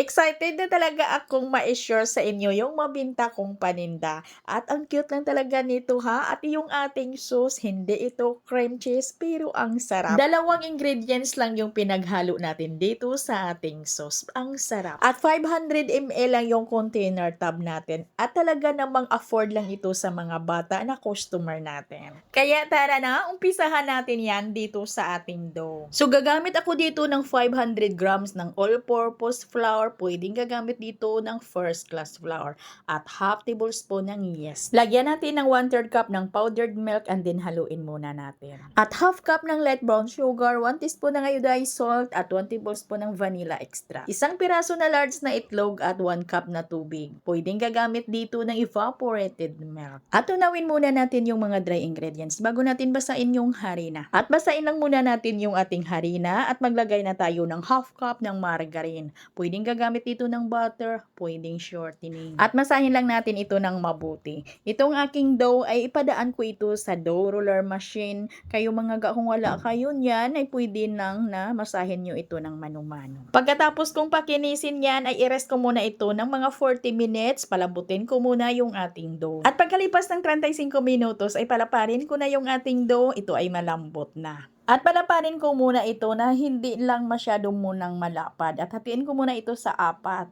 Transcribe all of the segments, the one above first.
Excited na talaga akong ma-share sa inyo yung mabinta kong paninda. At ang cute lang talaga nito ha. At yung ating sauce, hindi ito cream cheese pero ang sarap. Dalawang ingredients lang yung pinaghalo natin dito sa ating sauce. Ang sarap. At 500 ml lang yung container tub natin. At talaga namang afford lang ito sa mga bata na customer natin. Kaya tara na, umpisahan natin yan dito sa ating dough. So gagamit ako dito ng 500 grams ng all-purpose flour. Pwedeng gagamit dito ng first class flour at half tablespoon ng yeast. Lagyan natin ng 1/3 cup ng powdered milk and then haluin muna natin. At half cup ng light brown sugar, 1 teaspoon ng iodized salt at 1 tablespoon ng vanilla extract. Isang piraso na large na itlog at 1 cup na tubig. Pwedeng gagamit dito ng evaporated milk. At tunawin muna natin yung mga dry ingredients bago natin basain yung harina. At basain lang muna natin yung ating harina at maglagay na tayo ng half cup ng margarine. Pwedeng gagamit dito ng butter, pwedeng shortening. At masahin lang natin ito ng mabuti. Itong aking dough ay ipadaan ko ito sa dough roller machine. Kayo mga kung wala kayo niyan ay pwede nang na masahin nyo ito ng mano-mano. Pagkatapos kong pakinisin yan ay i-rest ko muna ito ng mga 40 minutes. Palambutin ko muna yung ating dough. At pagkalipas ng 35 minutos ay palaparin ko na yung ating dough. Ito ay malambot na. At palaparin ko muna ito na hindi lang masyadong munang malapad. At hatiin ko muna ito sa 4.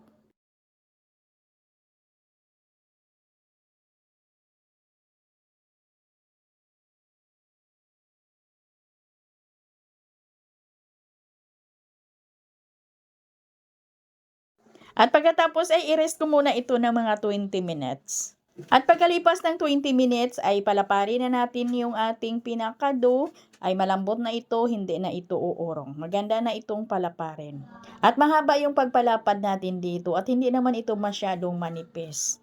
At pagkatapos ay i-rest ko muna ito ng mga 20 minutes. At pagkalipas ng 20 minutes ay palaparin na natin yung ating pinaka-dough. Ay malambot na ito, hindi na ito uurong. Maganda na itong palaparin. At mahaba yung pagpalapad natin dito at hindi naman ito masyadong manipis.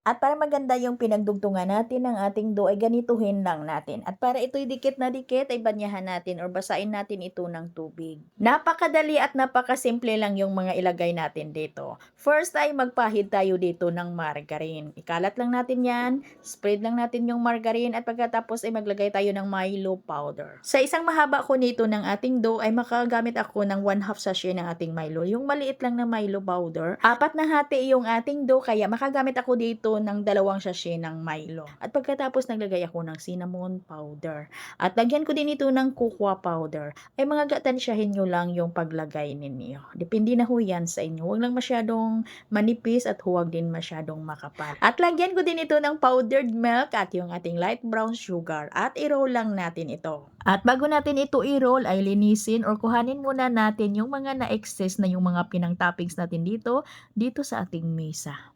At para maganda yung pinagdugtungan natin ng ating dough ay ganituhin lang natin. At para ito'y dikit na dikit ay banyahan natin or basain natin ito ng tubig. Napakadali at napakasimple lang yung mga ilagay natin dito. First ay magpahid tayo dito ng margarine. Ikalat lang natin yan, spread lang natin yung margarine at pagkatapos ay maglagay tayo ng Milo powder. Sa isang mahaba ko nito ng ating dough ay makagamit ako ng 1/2 sachet ng ating Milo. Yung maliit lang na Milo powder. 4 na hati yung ating dough kaya makagamit ako dito ng 2 sachet ng Milo. At pagkatapos naglagay ako ng cinnamon powder. At lagyan ko din ito ng cocoa powder. Ay mga gatansyahin nyo lang yung paglagay ninyo. Depende na ho yan sa inyo. Huwag lang masyadong manipis at huwag din masyadong makapal. At lagyan ko din ito ng powdered milk at yung ating light brown sugar. At i-roll lang natin ito. At bago natin ito i-roll ay linisin or kuhanin muna natin yung mga na-excess na yung mga pinang toppings natin dito sa ating mesa.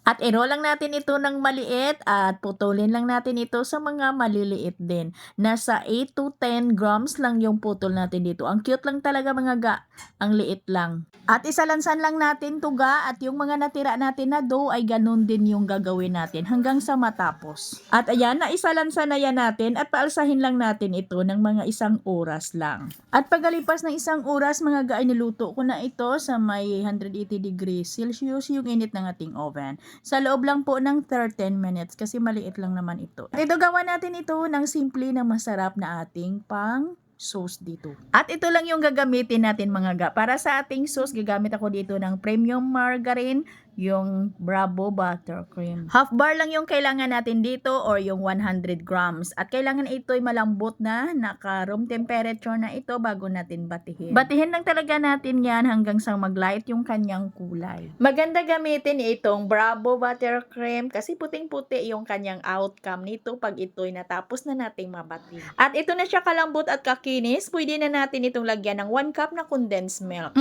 At i-roll lang natin ito ng maliit at putulin lang natin ito sa mga maliliit din. Nasa 8 to 10 grams lang yung putol natin dito. Ang cute lang talaga mga ga. Ang liit lang. At isalansan lang natin tuga at yung mga natira natin na dough ay ganun din yung gagawin natin hanggang sa matapos. At ayan, naisalansan na yan natin at paalsahin lang natin ito ng mga 1 oras lang. At pagalipas ng 1 oras mga ga, niluto ko na ito sa may 180 degrees Celsius yung init ng ating oven. Sa loob lang po ng 13 minutes kasi maliit lang naman ito. At ito gawa natin ito ng simple na masarap na ating pang sauce dito. At ito lang yung gagamitin natin mga ga. Para sa ating sauce, gagamit ako dito ng premium margarine, yung Bravo Buttercream. Half bar lang yung kailangan natin dito or yung 100 grams. At kailangan ito ay malambot na, naka room temperature na ito bago natin batihin. Batihin lang talaga natin yan hanggang sa maglight yung kanyang kulay. Maganda gamitin itong Bravo Buttercream kasi puting-puti yung kanyang outcome nito pag ito'y natapos na nating mabati. At ito na siya kalambot at kakinis. Pwede na natin itong lagyan ng 1 cup na condensed milk.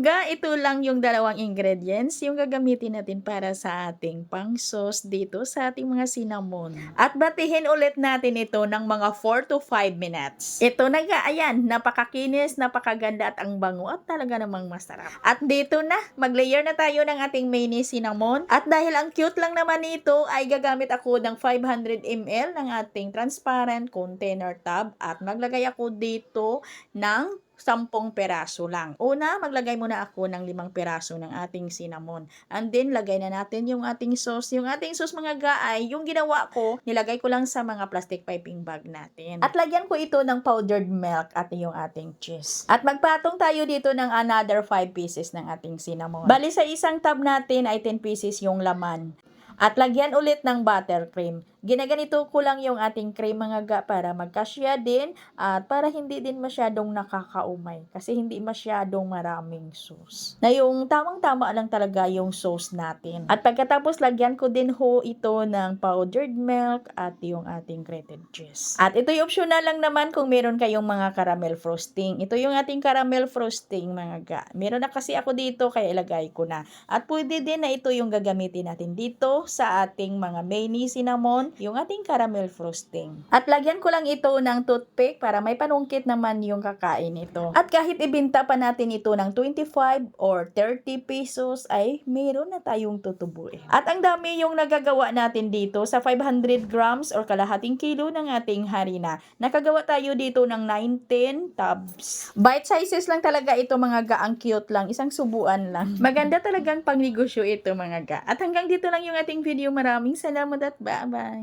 Ito lang yung 2 ingredients yung gagamitin gagamitin natin para sa ating pang-sauce dito sa ating mga cinnamon. At batihin ulit natin ito ng mga 4 to 5 minutes. Ito na nga, ayan, napakakinis, napakaganda at ang bango at talaga namang masarap. At dito na, mag-layer na tayo ng ating mayonnaise cinnamon. At dahil ang cute lang naman nito, ay gagamit ako ng 500 ml ng ating transparent container tub at maglagay ako dito ng 10 peraso lang. Una, maglagay muna ako ng 5 peraso ng ating cinnamon. And then, lagay na natin yung ating sauce. Yung ating sauce mga gaay, yung ginawa ko, nilagay ko lang sa mga plastic piping bag natin. At lagyan ko ito ng powdered milk at yung ating cheese. At magpatong tayo dito ng another 5 pieces ng ating cinnamon. Bali sa isang tub natin ay 10 pieces yung laman. At lagyan ulit ng buttercream. Ginaganito ko lang yung ating cream mga ga para magkasya din at para hindi din masyadong nakakaumay kasi hindi masyadong maraming sauce. Na yung tamang-tama lang talaga yung sauce natin. At pagkatapos lagyan ko din ho ito ng powdered milk at yung ating grated cheese. At ito yung optional lang naman kung meron kayong mga caramel frosting. Ito yung ating caramel frosting mga ga. Meron na kasi ako dito kaya ilagay ko na. At pwede din na ito yung gagamitin natin dito sa ating mga mayonnaise cinnamon, yung ating caramel frosting. At lagyan ko lang ito ng toothpick para may panungkit naman yung kakain ito. At kahit ibinta pa natin ito ng 25 or 30 pesos ay meron na tayong tutubuin. At ang dami yung nagagawa natin dito sa 500 grams or kalahating kilo ng ating harina. Nakagawa tayo dito ng 19 tubs. Bite sizes lang talaga ito mga ga, ang cute lang, isang subuan lang. Maganda talagang pangnegosyo ito mga ga. At hanggang dito lang yung ating video. Maraming salamat at bye-bye!